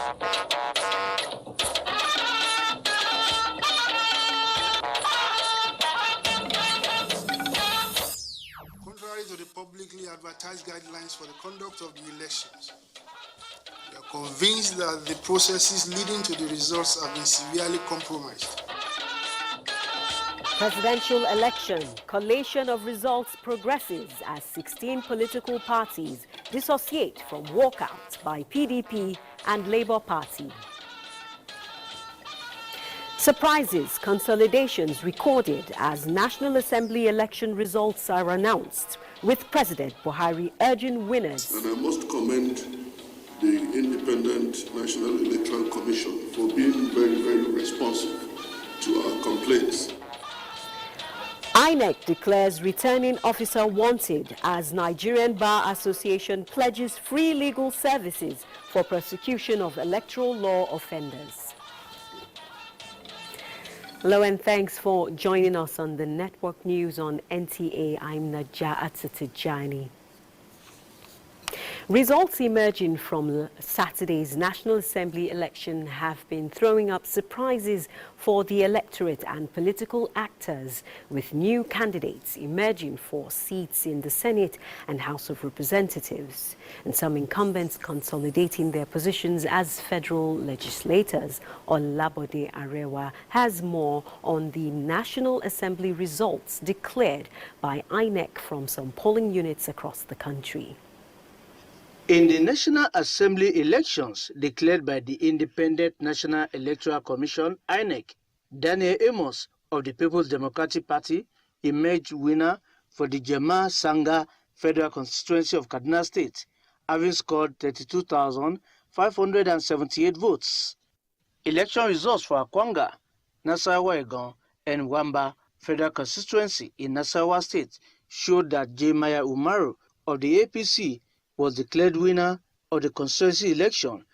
Contrary to the publicly advertised guidelines for the conduct of the elections, we are convinced that the processes leading to the results have been severely compromised. Presidential election, collation of results progresses as 16 political parties dissociate from walkout by PDP and Labour Party. Surprises, consolidations recorded as National Assembly election results are announced, with President Buhari urging winners. And I must commend the Independent National Electoral Commission for being very, very responsive to our complaints. INEC declares returning officer wanted as Nigerian Bar Association pledges free legal services for prosecution of electoral law offenders. Hello and thanks for joining us on the network news on NTA. I'm Najat Tijani. Results emerging from Saturday's National Assembly election have been throwing up surprises for the electorate and political actors, with new candidates emerging for seats in the Senate and House of Representatives, and some incumbents consolidating their positions as federal legislators. Olabode Arewa has more on the National Assembly results declared by INEC from some polling units across the country. In the National Assembly elections declared by the Independent National Electoral Commission, INEC, Daniel Amos of the People's Democratic Party emerged winner for the Jema Sanga Federal Constituency of Kaduna State, having scored 32,578 votes. Election results for Akwanga, Nasarawa Egon, and Wamba Federal Constituency in Nasarawa State showed that Jeremiah Umaru of the APC was declared winner of the constituency election,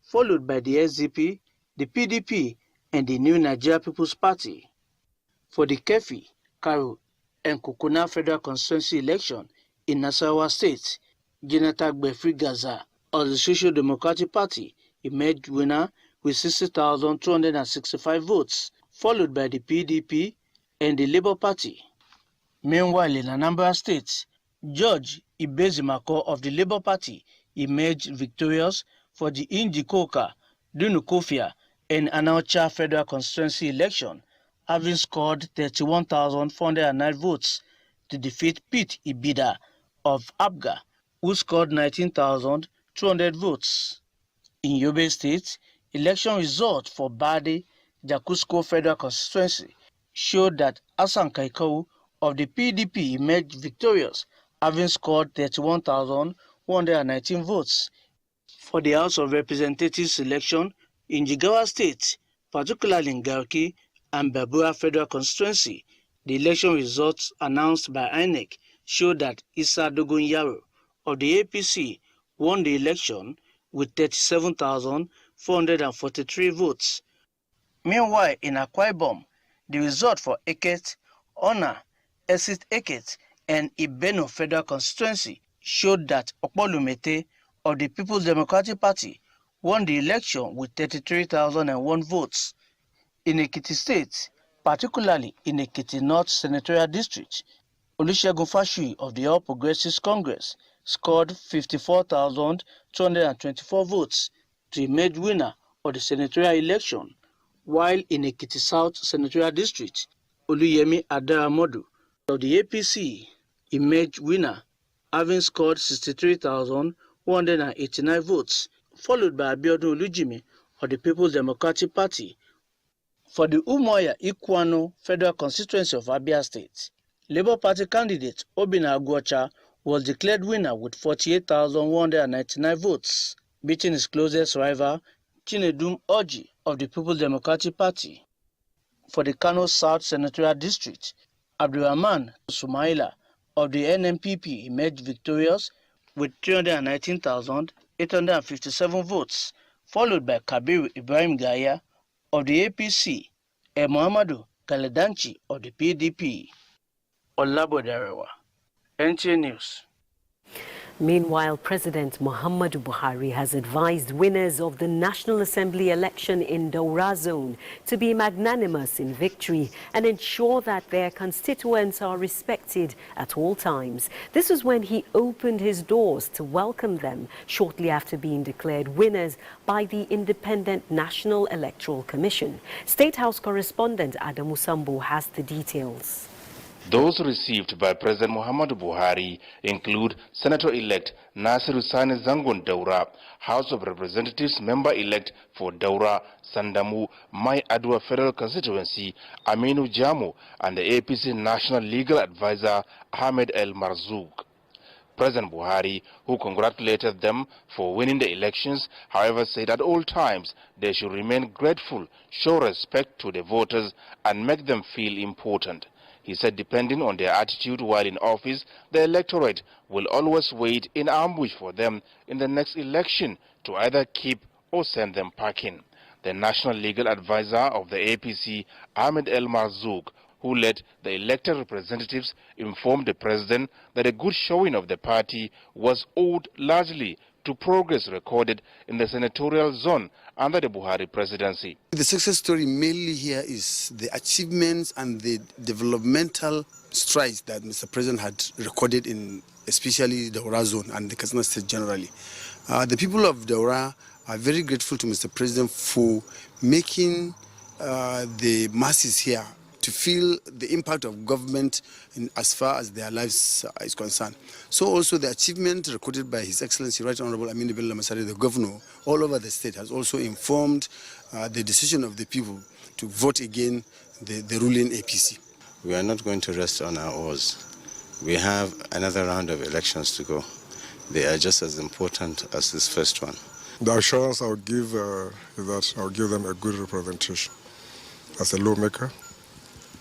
followed by the SDP, the PDP, and the New Nigeria People's Party. For the Kefi, Karo, and Kokona Federal Constituency election in Nasarawa State, Jonathan Gbefri Gaza of the Social Democratic Party emerged winner with 60,265 votes, followed by the PDP and the Labour Party. Meanwhile, in Anambra State, George Ibezimako of the Labour Party emerged victorious for the Injikoka, Dunukofia, and Anaucha Federal Constituency election, having scored 31,409 votes to defeat Pete Ibida of Abga, who scored 19,200 votes. In Yobe State, election results for Bade Jakusko Federal Constituency showed that Hassan Kaikau of the PDP emerged victorious, having scored 31,119 votes. For the House of Representatives election in Jigawa State, particularly in Garki and Babura Federal Constituency, the election results announced by INEC showed that Issa Dogon Yaro of the APC won the election with 37,443 votes. Meanwhile, in Akwa Ibom, the result for Eket, Ona, Esit Eket, and Ibeno Federal Constituency showed that Okpolumete of the People's Democratic Party won the election with 33,001 votes. In Ekiti State, particularly in Ekiti North Senatorial District, Olusegun Fashui of the All Progressives Congress scored 54,224 votes to emerge winner of the senatorial election, while in Ekiti South Senatorial District, Oluyemi Adaramodu of the APC emerged winner, having scored 63,189 votes, followed by Abiodun Olujimi of the People's Democratic Party. For the Umuahia Ikwano Federal Constituency of Abia State, Labour Party candidate Obinna Aguacha was declared winner with 48,199 votes, beating his closest rival Chinedum Orji of the People's Democratic Party. For the Kano South Senatorial District, Abdulrahman Sumaila of the NNPP emerged victorious with 319,857 votes, followed by Kabiru Ibrahim Gaya of the APC and Muhammadu Kaledanchi of the PDP. Olabode Arewa, NTA News. Meanwhile, President Muhammadu Buhari has advised winners of the National Assembly election in Daura Zone to be magnanimous in victory and ensure that their constituents are respected at all times. This was when he opened his doors to welcome them shortly after being declared winners by the Independent National Electoral Commission. State House correspondent Adamu Sambo has the details. Those received by President Muhammadu Buhari include Senator-elect Nasiru Sani Zangon Daura, House of Representatives member-elect for Daura, Sandamu, Mai Adwa Federal Constituency, Aminu Jamu, and the APC National Legal Advisor, Ahmed El Marzouk. President Buhari, who congratulated them for winning the elections, however, said at all times they should remain grateful, show respect to the voters, and make them feel important. He said depending on their attitude while in office, the electorate will always wait in ambush for them in the next election to either keep or send them packing. The National Legal Advisor of the APC, Ahmed El Marzouk, who led the elected representatives, informed the president that a good showing of the party was owed largely to progress recorded in the senatorial zone under the Buhari presidency. The success story mainly here is the achievements and the developmental strides that Mr. President had recorded in especially the Daura zone and the Katsina state generally. The people of Daura are very grateful to Mr. President for making the masses here to feel the impact of government in as far as their lives is concerned. So also the achievement recorded by His Excellency Right Honorable Aminu Bello Masari, the governor, all over the state, has also informed the decision of the people to vote again the ruling APC. We are not going to rest on our oars. We have another round of elections to go. They are just as important as this first one. The assurance I would give is that I will give them a good representation. As a lawmaker,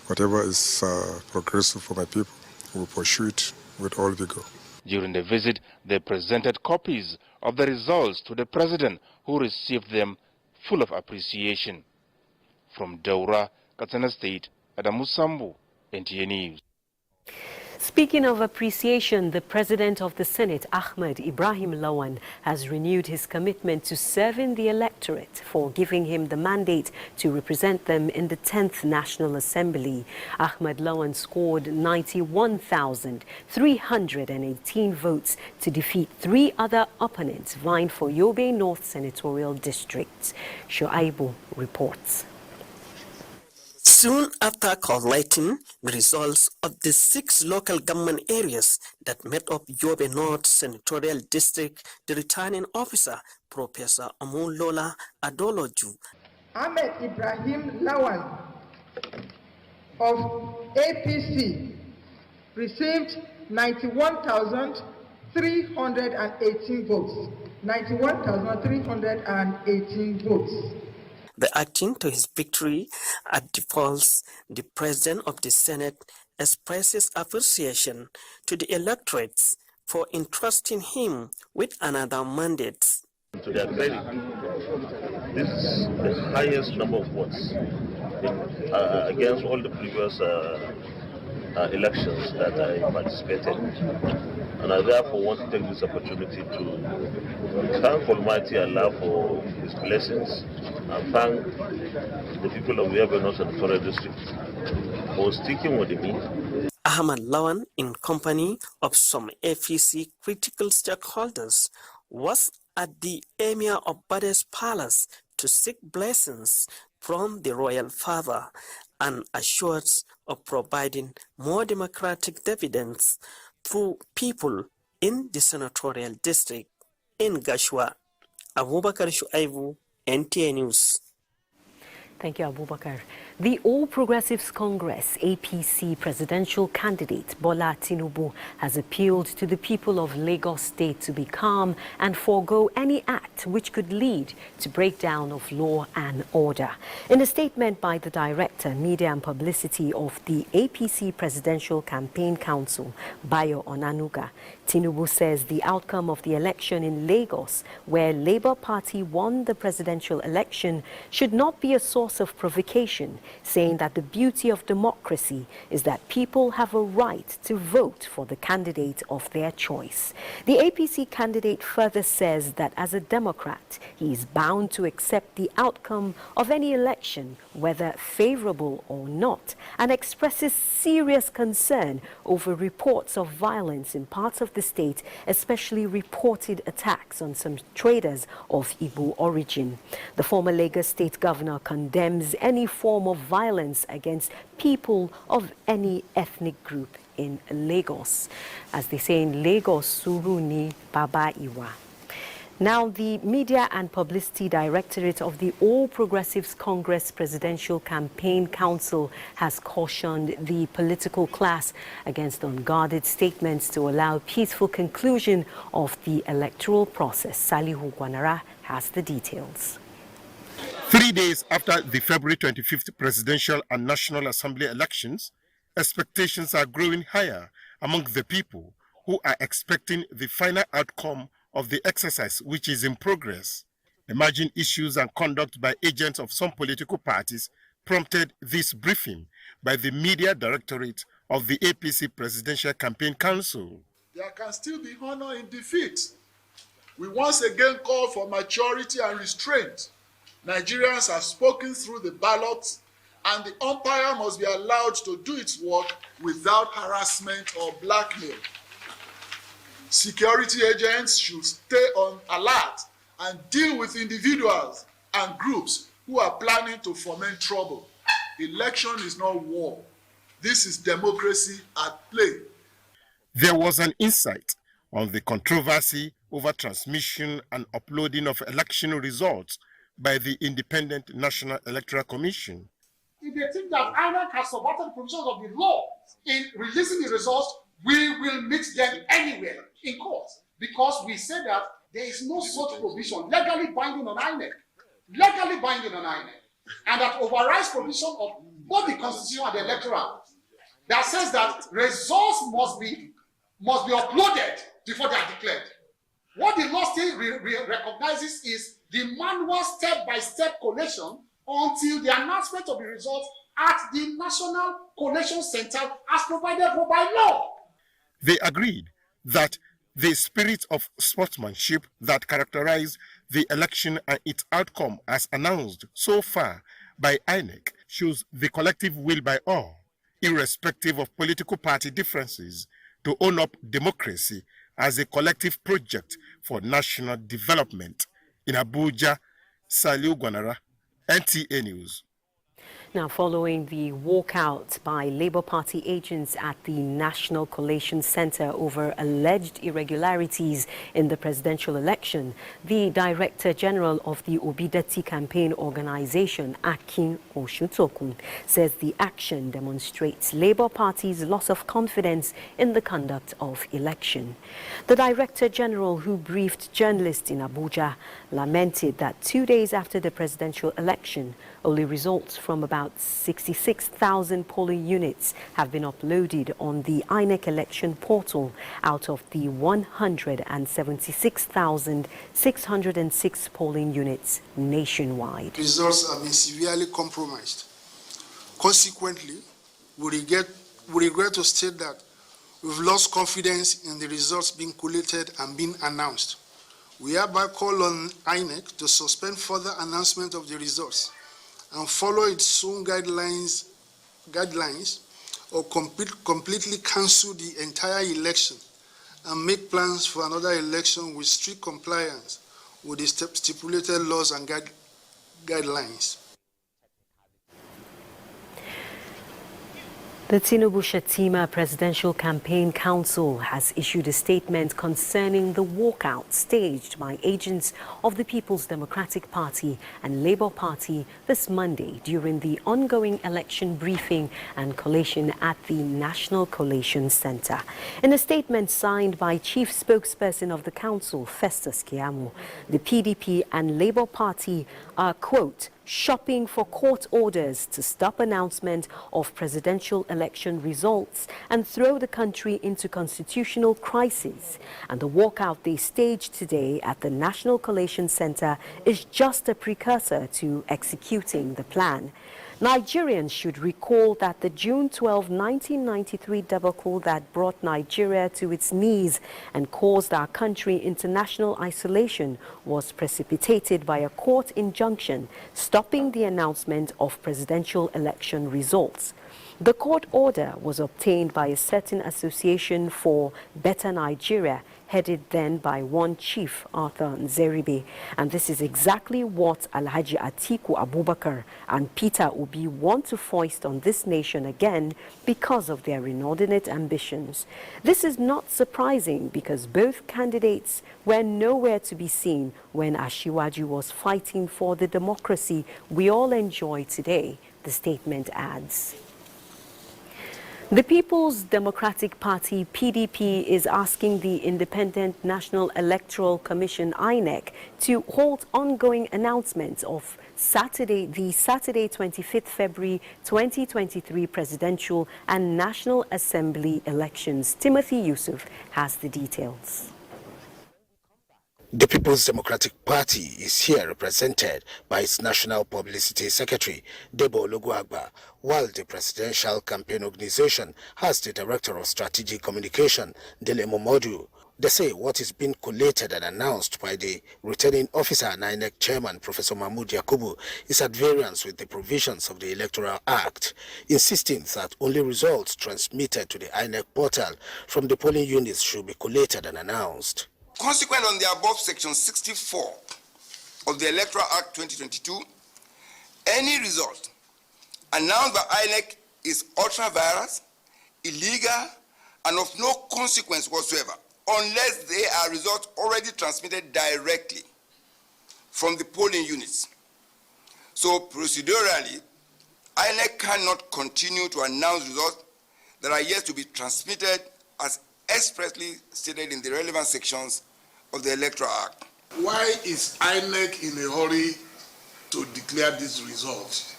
whatever is progressive for my people, we will pursue it with all vigor. During the visit, they presented copies of the results to the president, who received them full of appreciation. From Daura, Katsina State, Adamu Sambu, NTA News. Speaking of appreciation, the President of the Senate, Ahmed Ibrahim Lawan, has renewed his commitment to serving the electorate for giving him the mandate to represent them in the 10th National Assembly. Ahmed Lawan scored 91,318 votes to defeat 3 other opponents vying for Yobe North Senatorial District. Shoaibu reports. Soon after collating the results of the 6 local government areas that made up Yobe North Senatorial District, the returning officer, Professor Amulola Adoloju, Ahmed Ibrahim Lawan of APC received 91,318 votes. 91,318 votes. Reacting to his victory at the polls, the President of the Senate expresses appreciation to the electorates for entrusting him with another mandate. To their credit, this is the highest number of votes against all the previous elections that I participated in. And I therefore want to take this opportunity to thank Almighty Allah for His blessings and thank the people of Yobe North Senatorial District for sticking with me. Ahmed Lawan, in company of some APC critical stakeholders, was at the Emir of Bade's palace to seek blessings from the royal father and assured of providing more democratic dividends through people in the senatorial district. In Gashua, Abubakar Shuaibu, NTA News. Thank you, Abubakar. The All Progressives Congress APC presidential candidate Bola Tinubu has appealed to the people of Lagos State to be calm and forego any act which could lead to breakdown of law and order. In a statement by the Director, Media and Publicity of the APC Presidential Campaign Council, Bayo Onanuga, Tinubu says the outcome of the election in Lagos, where Labour Party won the presidential election, should not be a source source of provocation, saying that the beauty of democracy is that people have a right to vote for the candidate of their choice. The APC candidate further says that as a Democrat, he is bound to accept the outcome of any election, whether favorable or not, and expresses serious concern over reports of violence in parts of the state, especially reported attacks on some traders of Igbo origin. The former Lagos State governor condemns any form of violence against people of any ethnic group in Lagos. As they say in Lagos, Suruni Baba Iwa. Now, the Media and Publicity Directorate of the All Progressives Congress Presidential Campaign Council has cautioned the political class against unguarded statements to allow peaceful conclusion of the electoral process. Salihu Gwanara has the details. 3 days after the February 25th presidential and National Assembly elections, expectations are growing higher among the people who are expecting the final outcome of the exercise which is in progress. Emerging issues and conduct by agents of some political parties prompted this briefing by the Media Directorate of the APC Presidential Campaign Council. There can still be honor in defeat. We once again call for maturity and restraint. Nigerians have spoken through the ballots, and the umpire must be allowed to do its work without harassment or blackmail. Security agents should stay on alert and deal with individuals and groups who are planning to foment trouble. Election is not war. This is democracy at play. There was an insight on the controversy over transmission and uploading of election results by the Independent National Electoral Commission. If they think that INEC has subverted the provisions of the law in releasing the results, we will meet them anywhere in court, because we say that there is no such provision legally binding on INEC, and that overrides provision of both the Constitution and the Electoral that says that results must be uploaded before they are declared. What the law still recognizes is the manual step-by-step collation until the announcement of the results at the National Collation Center as provided for by law. They agreed that the spirit of sportsmanship that characterized the election and its outcome as announced so far by INEC shows the collective will by all, irrespective of political party differences, to own up democracy as a collective project for national development. In Abuja, Salihu Gwanara, NTA News. Now, following the walkout by Labour Party agents at the National Collation Center over alleged irregularities in the presidential election, the Director General of the Obidati Campaign Organization, Akin Oshutokun, says the action demonstrates Labour Party's loss of confidence in the conduct of election. The Director General, who briefed journalists in Abuja, lamented that 2 days after the presidential election, only results from about 66,000 polling units have been uploaded on the INEC election portal out of the 176,606 polling units nationwide. Results have been severely compromised. Consequently, we regret to state that we've lost confidence in the results being collated and being announced. We hereby call on INEC to suspend further announcement of the results and follow its own guidelines or completely cancel the entire election and make plans for another election with strict compliance with the stipulated laws and guidelines. The Tinubu-Shettima Presidential Campaign Council has issued a statement concerning the walkout staged by agents of the People's Democratic Party and Labour Party this Monday during the ongoing election briefing and collation at the National Collation Center. In a statement signed by Chief Spokesperson of the Council, Festus Keyamo, the PDP and Labour Party are, quote, shopping for court orders to stop announcement of presidential election results and throw the country into constitutional crisis. And the walkout they staged today at the National Collation Center is just a precursor to executing the plan. Nigerians should recall that the June 12, 1993 debacle that brought Nigeria to its knees and caused our country into national isolation was precipitated by a court injunction stopping the announcement of presidential election results. The court order was obtained by a certain association for Better Nigeria, headed then by one chief, Arthur Nzeribe. And this is exactly what Alhaji Atiku Abubakar and Peter Obi want to foist on this nation again because of their inordinate ambitions. This is not surprising because both candidates were nowhere to be seen when Ashiwaju was fighting for the democracy we all enjoy today, the statement adds. The People's Democratic Party, PDP, is asking the Independent National Electoral Commission, INEC, to hold ongoing announcements of the Saturday 25th February 2023 presidential and National Assembly elections. Timothy Yusuf has the details. The People's Democratic Party is here represented by its National Publicity Secretary, Debo Oluguagba, while the Presidential Campaign Organization has the Director of Strategic Communication, Dele Momodu. They say what is being collated and announced by the returning officer and INEC Chairman, Professor Mahmoud Yakubu, is at variance with the provisions of the Electoral Act, insisting that only results transmitted to the INEC portal from the polling units should be collated and announced. Consequent on the above section 64 of the Electoral Act 2022, any result announced by INEC is ultra-virus, illegal, and of no consequence whatsoever, unless they are results already transmitted directly from the polling units. So procedurally, INEC cannot continue to announce results that are yet to be transmitted as expressly stated in the relevant sections of the Electoral Act. Why is INEC in a hurry to declare these results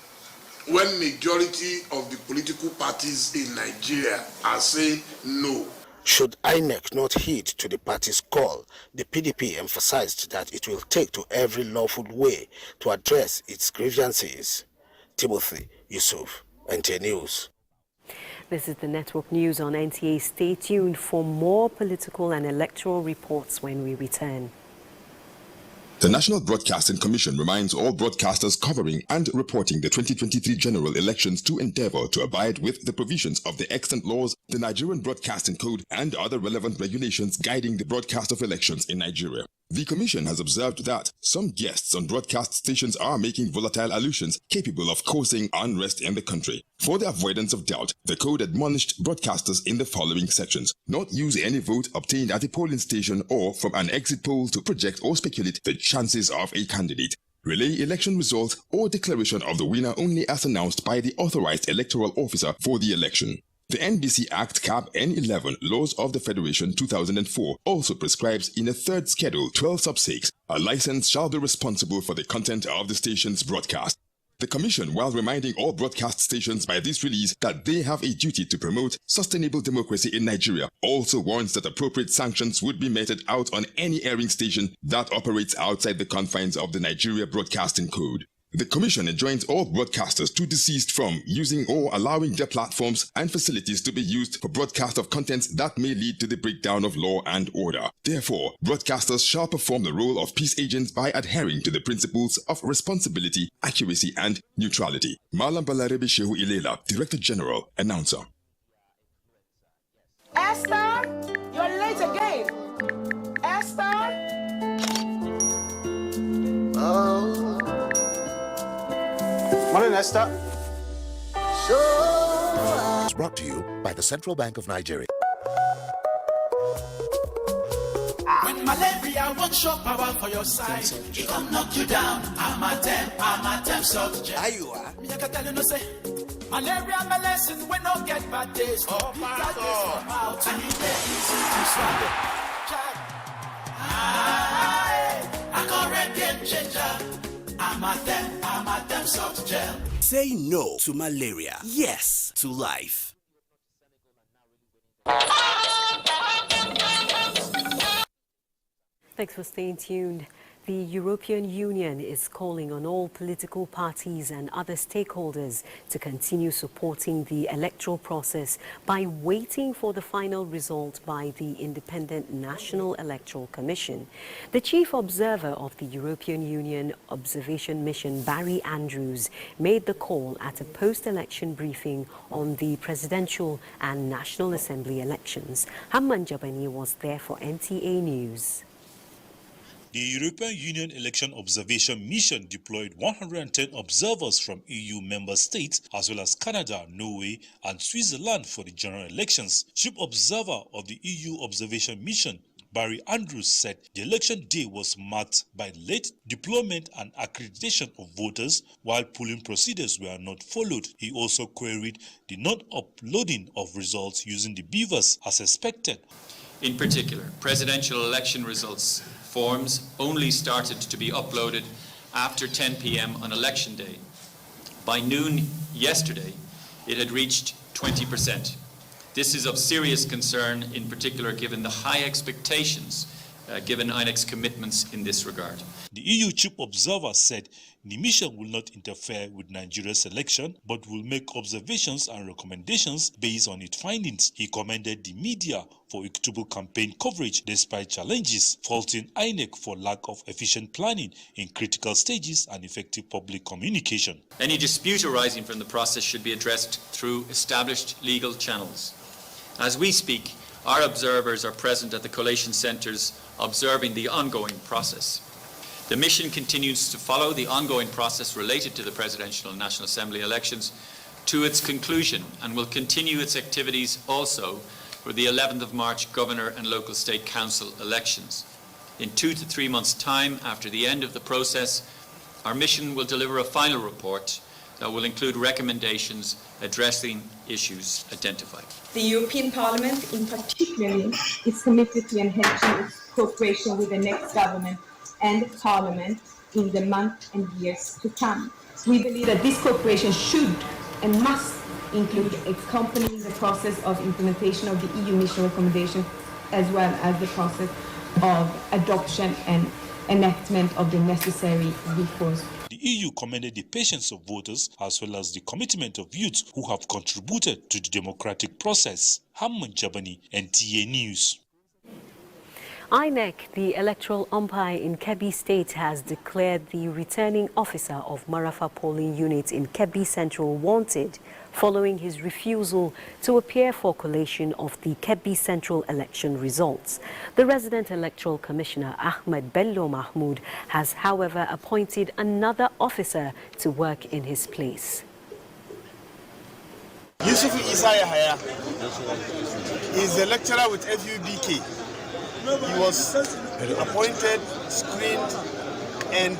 when majority of the political parties in Nigeria are saying no? Should INEC not heed to the party's call, the PDP emphasized that it will take to every lawful way to address its grievances. Timothy Yusuf, NTA News. This is the network news on NTA. Stay tuned for more political and electoral reports when we return. The National Broadcasting Commission reminds all broadcasters covering and reporting the 2023 general elections to endeavor to abide with the provisions of the extant laws, the Nigerian Broadcasting Code, and other relevant regulations guiding the broadcast of elections in Nigeria. The Commission has observed that some guests on broadcast stations are making volatile allusions capable of causing unrest in the country. For the avoidance of doubt, the Code admonished broadcasters in the following sections: not use any vote obtained at a polling station or from an exit poll to project or speculate the chances of a candidate. Relay election results or declaration of the winner only as announced by the authorized electoral officer for the election. The NBC Act Cap N11 Laws of the Federation 2004 also prescribes in a third schedule 12 sub-6, a license shall be responsible for the content of the station's broadcast. The Commission, while reminding all broadcast stations by this release that they have a duty to promote sustainable democracy in Nigeria, also warns that appropriate sanctions would be meted out on any airing station that operates outside the confines of the Nigeria Broadcasting Code. The Commission enjoins all broadcasters to desist from using or allowing their platforms and facilities to be used for broadcast of contents that may lead to the breakdown of law and order. Therefore, broadcasters shall perform the role of peace agents by adhering to the principles of responsibility, accuracy, and neutrality. Malam Balarebe Shehu Ilela, Director General, Announcer. Esther, you're late again. Esther? Morning, Esther. It's brought to you by the Central Bank of Nigeria. When malaria won't show power for your side, it can knock you down. I'm a temp subject. Are you are? Me I can tell you no say. Malaria medicine we no get bad days. Oh, bad days come out and it easy to swallow. I got red game changer. Amatem soft gel. Say no to malaria. Yes to life. Thanks for staying tuned. The European Union is calling on all political parties and other stakeholders to continue supporting the electoral process by waiting for the final result by the Independent National Electoral Commission. The chief observer of the European Union Observation Mission, Barry Andrews, made the call at a post-election briefing on the presidential and National Assembly elections. Hamman Jabani was there for NTA News. The European Union Election Observation Mission deployed 110 observers from EU member states as well as Canada, Norway and Switzerland for the general elections. Chief observer of the EU Observation Mission, Barry Andrews, said the election day was marked by late deployment and accreditation of voters while polling procedures were not followed. He also queried the non-uploading of results using the beavers as expected. In particular, presidential election results forms only started to be uploaded after 10 p.m. on election day. By noon yesterday, it had reached 20%. This is of serious concern, in particular given the high expectations given INEC's commitments in this regard. The EU chief observer said the mission will not interfere with Nigeria's election, but will make observations and recommendations based on its findings. He commended the media for equitable campaign coverage despite challenges, faulting INEC for lack of efficient planning in critical stages and effective public communication. Any dispute arising from the process should be addressed through established legal channels. As we speak, our observers are present at the collation centres observing the ongoing process. The mission continues to follow the ongoing process related to the Presidential and National Assembly elections to its conclusion and will continue its activities also for the 11th of March Governor and Local State Council elections. In 2 to 3 months' time after the end of the process, our mission will deliver a final report that will include recommendations addressing issues identified. The European Parliament, in particular, is committed to enhancing its cooperation with the next government and Parliament in the months and years to come. We believe that this cooperation should and must include accompanying the process of implementation of the EU mission recommendation, as well as the process of adoption and enactment of the necessary reforms. The EU commended the patience of voters as well as the commitment of youths who have contributed to the democratic process. Hamman Jabani, NTA News. INEC, the electoral umpire in Kebbi State, has declared the returning officer of Marafa polling unit in Kebbi Central wanted following his refusal to appear for collation of the Kebbi Central election results. The resident electoral commissioner, Ahmed Bello Mahmoud, has, however, appointed another officer to work in his place. Yusuf Isaiah Haya is a lecturer with FUBK. He was appointed, screened, and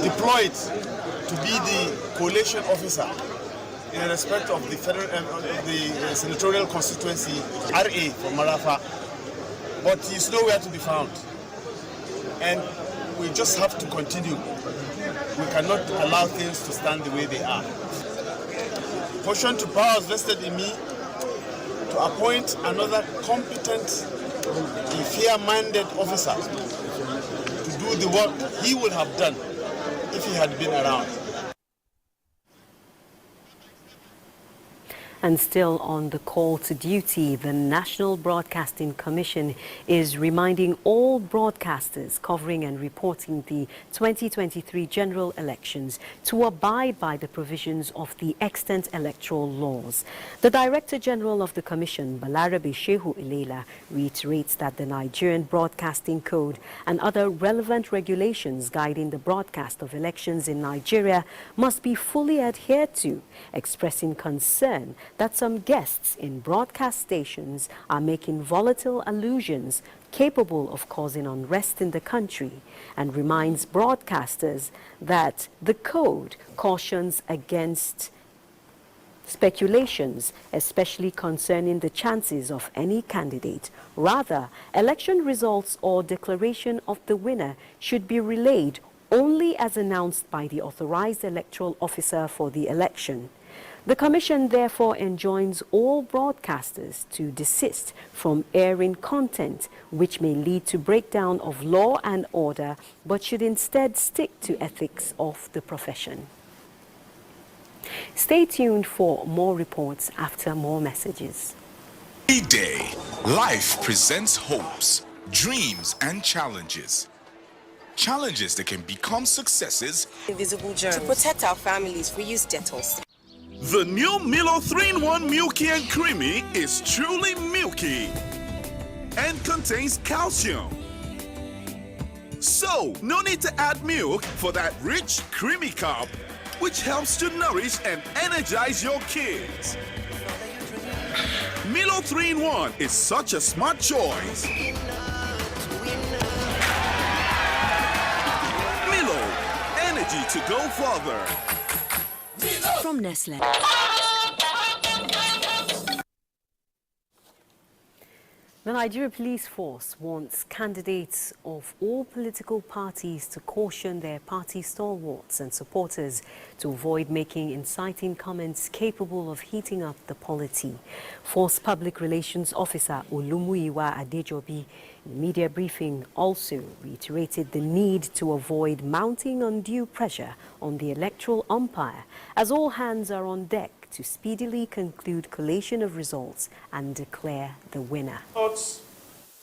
deployed to be the collation officer in respect of the federal the senatorial constituency RA for Marafa, but he's nowhere to be found, and we just have to continue. We cannot allow things to stand the way they are. Portion to powers vested in me to appoint another competent, fair-minded officer to do the work he would have done if he had been around. And still on the call to duty, the National Broadcasting Commission is reminding all broadcasters covering and reporting the 2023 general elections to abide by the provisions of the extant electoral laws. The Director General of the Commission, Balarabe Shehu Ilela, reiterates that the Nigerian Broadcasting Code and other relevant regulations guiding the broadcast of elections in Nigeria must be fully adhered to, expressing concern that some guests in broadcast stations are making volatile allusions capable of causing unrest in the country, and reminds broadcasters that the code cautions against speculations, especially concerning the chances of any candidate. Rather, election results or declaration of the winner should be relayed only as announced by the authorized electoral officer for the election. The Commission therefore enjoins all broadcasters to desist from airing content which may lead to breakdown of law and order, but should instead stick to ethics of the profession. Stay tuned for more reports after more messages. Every day, life presents hopes, dreams, and challenges. Challenges that can become successes. Invisible germs. To protect our families, we use Dettol. The new Milo 3-in-1 Milky and Creamy is truly milky and contains calcium. So, no need to add milk for that rich, creamy cup, which helps to nourish and energize your kids. Milo 3-in-1 is such a smart choice. Milo, energy to go further. From Nestle. The Nigeria Police Force wants candidates of all political parties to caution their party stalwarts and supporters to avoid making inciting comments capable of heating up the polity. Force Public Relations Officer Olumuyiwa Adejobi in a media briefing also reiterated the need to avoid mounting undue pressure on the electoral umpire as all hands are on deck to speedily conclude collation of results and declare the winner.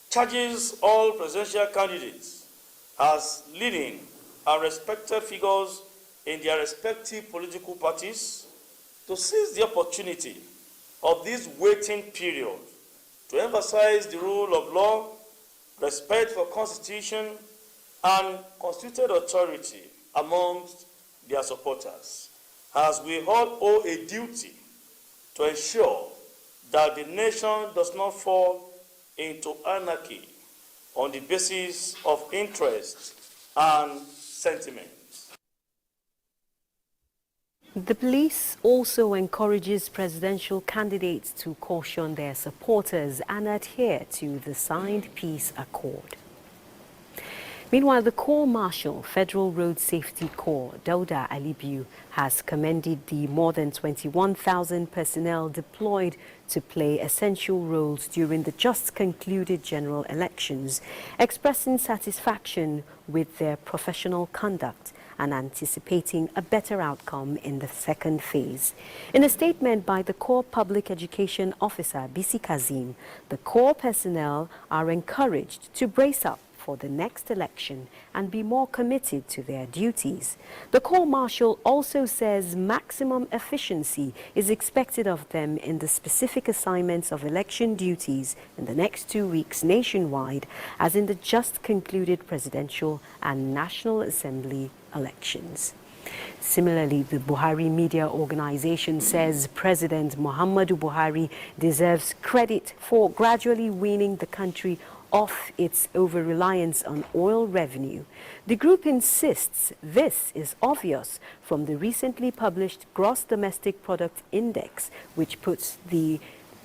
Charges all presidential candidates as leading and respected figures in their respective political parties to seize the opportunity of this waiting period to emphasize the rule of law, respect for constitution, and constituted authority amongst their supporters, as we all owe a duty to ensure that the nation does not fall into anarchy on the basis of interest and sentiment. The police also encourages presidential candidates to caution their supporters and adhere to the signed peace accord. Meanwhile, the Corps Marshal, Federal Road Safety Corps, Dauda Alibiu, has commended the more than 21,000 personnel deployed to play essential roles during the just concluded general elections, expressing satisfaction with their professional conduct and anticipating a better outcome in the second phase. In a statement by the Corps Public Education Officer, Bisi Kazim, the Corps personnel are encouraged to brace up for the next election and be more committed to their duties. The Corps Marshal also says maximum efficiency is expected of them in the specific assignments of election duties in the next 2 weeks nationwide, as in the just concluded presidential and National Assembly elections. Similarly, the Buhari Media Organization says President Muhammadu Buhari deserves credit for gradually weaning the country off its over-reliance on oil revenue. The group insists this is obvious from the recently published Gross Domestic Product Index, which puts the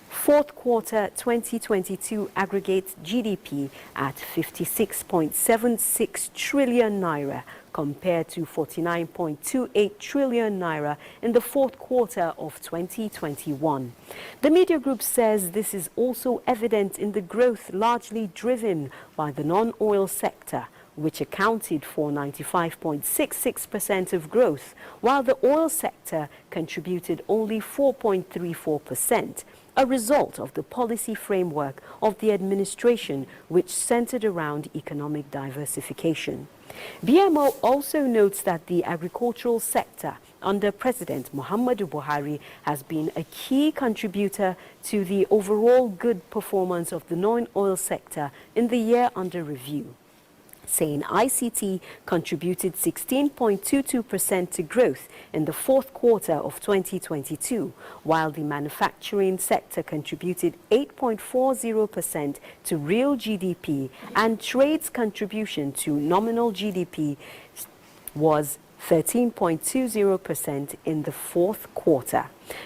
fourth quarter 2022 aggregate GDP at 56.76 trillion naira compared to 49.28 trillion naira in the fourth quarter of 2021. The media group says this is also evident in the growth largely driven by the non-oil sector, which accounted for 95.66% of growth, while the oil sector contributed only 4.34%. A result of the policy framework of the administration, which centered around economic diversification. BMO also notes that the agricultural sector under President Muhammadu Buhari has been a key contributor to the overall good performance of the non-oil sector in the year under review, saying ICT contributed 16.22% to growth in the fourth quarter of 2022, while the manufacturing sector contributed 8.40% to real GDP, and trade's contribution to nominal GDP was 13.20% in the fourth quarter.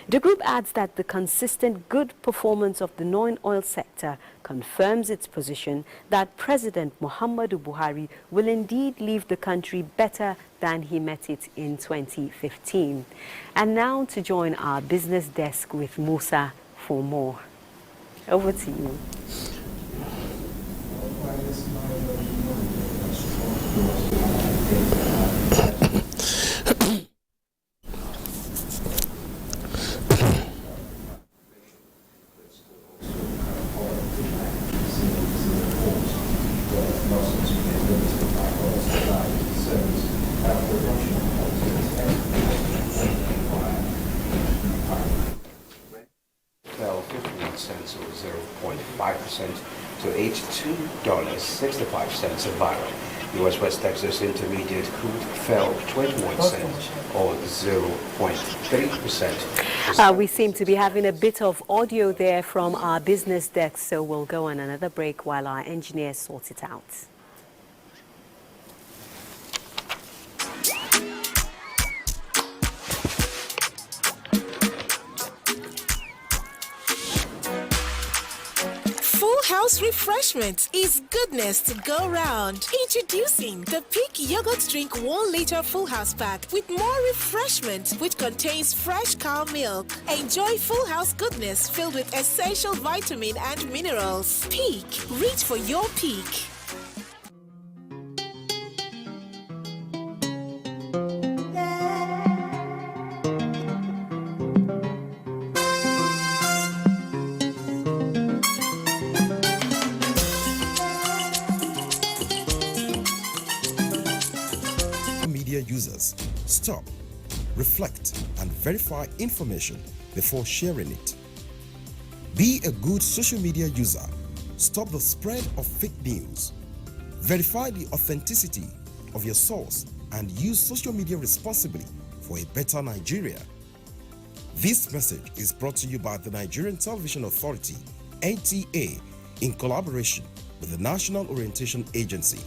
The group adds that the consistent good performance of the non-oil sector confirms its position that President Muhammadu Buhari will indeed leave the country better than he met it in 2015. And now to join our business desk with Musa for more. Over to you. Fell 51 cents or 0.5% to $82.65 a barrel. U.S. West Texas Intermediate crude fell 21 cents or 0.3%. We seem to be having a bit of audio there from our business desk, so we'll go on another break while our engineers sort it out. House refreshment is goodness to go round. Introducing the Peak Yogurt Drink 1 liter Full House pack with more refreshment, which contains fresh cow milk. Enjoy Full House goodness filled with essential vitamin and minerals. Peak, reach for your peak. Users stop, reflect, and verify information before sharing it. Be a good social media user. Stop the spread of fake news. Verify the authenticity of your source and use social media responsibly for a better Nigeria. This message is brought to you by the Nigerian Television Authority, NTA, in collaboration with the National Orientation Agency.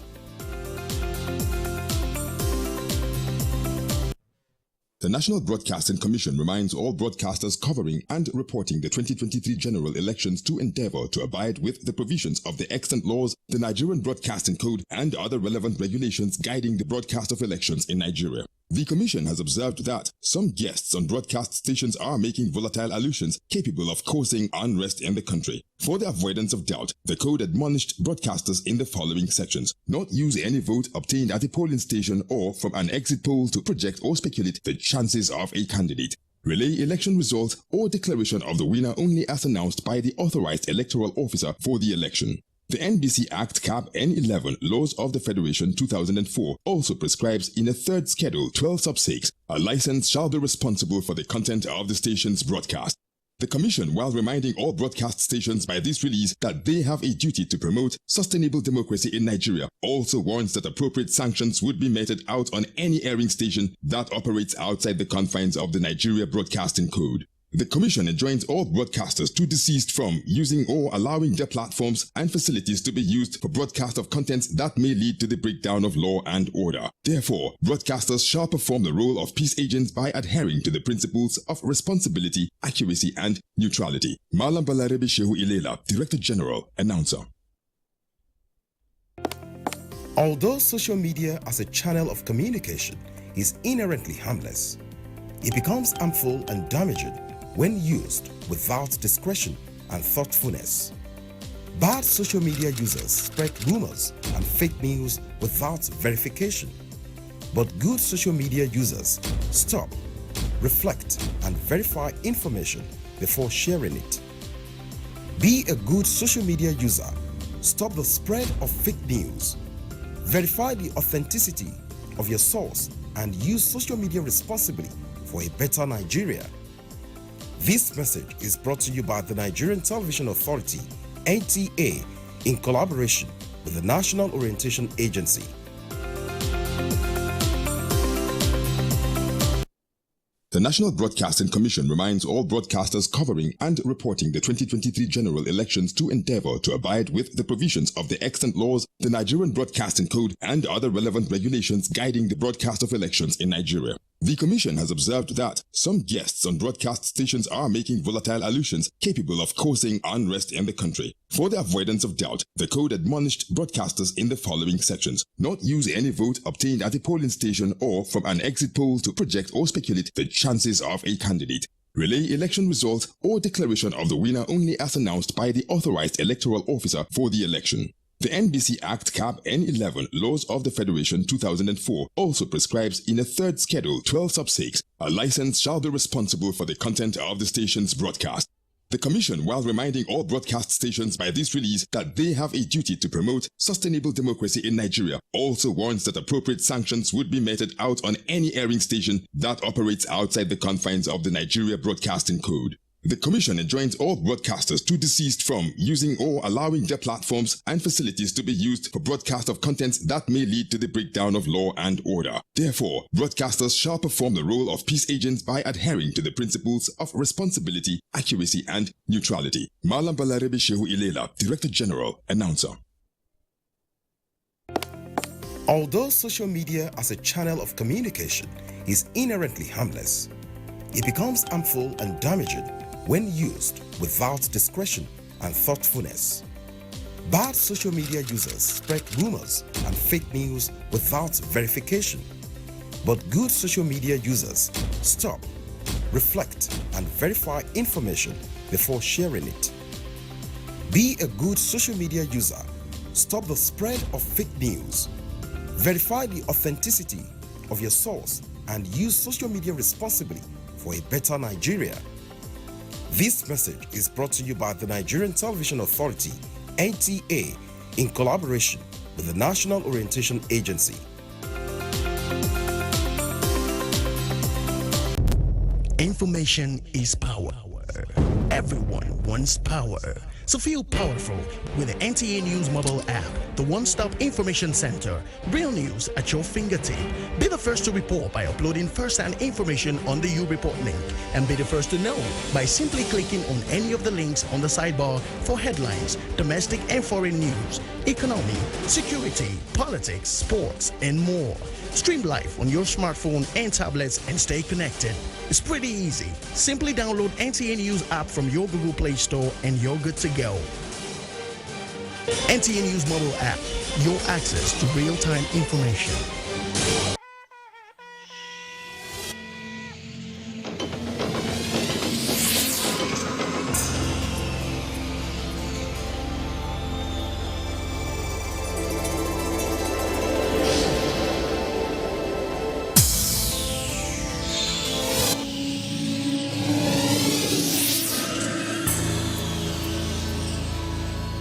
The National Broadcasting Commission reminds all broadcasters covering and reporting the 2023 general elections to endeavor to abide with the provisions of the extant laws, the Nigerian Broadcasting Code, and other relevant regulations guiding the broadcast of elections in Nigeria. The Commission has observed that some guests on broadcast stations are making volatile allusions capable of causing unrest in the country. For the avoidance of doubt, the Code admonished broadcasters in the following sections: not use any vote obtained at a polling station or from an exit poll to project or speculate the chances of a candidate. Relay election results or declaration of the winner only as announced by the authorized electoral officer for the election. The NBC Act Cap N11 Laws of the Federation 2004 also prescribes in a third schedule 12 sub 6, a license shall be responsible for the content of the station's broadcast. The Commission, while reminding all broadcast stations by this release that they have a duty to promote sustainable democracy in Nigeria, also warns that appropriate sanctions would be meted out on any airing station that operates outside the confines of the Nigeria Broadcasting Code. The Commission enjoins all broadcasters to desist from using or allowing their platforms and facilities to be used for broadcast of contents that may lead to the breakdown of law and order. Therefore, broadcasters shall perform the role of peace agents by adhering to the principles of responsibility, accuracy, and neutrality. Malam Balarebe Shehu Ilela, Director General, Announcer. Although social media as a channel of communication is inherently harmless, it becomes harmful and damaging when used without discretion and thoughtfulness. Bad social media users spread rumors and fake news without verification. But good social media users stop, reflect, and verify information before sharing it. Be a good social media user. Stop the spread of fake news. Verify the authenticity of your source and use social media responsibly for a better Nigeria. This message is brought to you by the Nigerian Television Authority, NTA, in collaboration with the National Orientation Agency. The National Broadcasting Commission reminds all broadcasters covering and reporting the 2023 general elections to endeavor to abide with the provisions of the extant laws, the Nigerian Broadcasting Code, and other relevant regulations guiding the broadcast of elections in Nigeria. The Commission has observed that some guests on broadcast stations are making volatile allusions capable of causing unrest in the country. For the avoidance of doubt, the Code admonished broadcasters in the following sections: not use any vote obtained at a polling station or from an exit poll to project or speculate the chances of a candidate. Relay election results or declaration of the winner only as announced by the authorized electoral officer for the election. The NBC Act Cap N11 Laws of the Federation 2004 also prescribes in a third schedule 12 sub-6, a license shall be responsible for the content of the station's broadcast. The Commission, while reminding all broadcast stations by this release that they have a duty to promote sustainable democracy in Nigeria, also warns that appropriate sanctions would be meted out on any airing station that operates outside the confines of the Nigeria Broadcasting Code. The Commission enjoins all broadcasters to desist from using or allowing their platforms and facilities to be used for broadcast of contents that may lead to the breakdown of law and order. Therefore, broadcasters shall perform the role of peace agents by adhering to the principles of responsibility, accuracy, and neutrality. Malam Balarebe Shehu Ilela, Director General, Announcer. Although social media as a channel of communication is inherently harmless, it becomes harmful and damaging when used without discretion and thoughtfulness. Bad social media users spread rumors and fake news without verification. But good social media users stop, reflect, and verify information before sharing it. Be a good social media user. Stop the spread of fake news. Verify the authenticity of your source and use social media responsibly for a better Nigeria. This message is brought to you by the Nigerian Television Authority, NTA, in collaboration with the National Orientation Agency. Information is power. Everyone wants power. So feel powerful with the NTA News mobile app, the one-stop information center. Real news at your fingertip. Be the first to report by uploading first-hand information on the You Report link, and be the first to know by simply clicking on any of the links on the sidebar for headlines, domestic and foreign news, economy, security, politics, sports, and more. Stream live on your smartphone and tablets and stay connected. It's pretty easy. Simply download NTA News app from your Google Play Store and you're good to go. NTA News mobile app, your access to real-time information.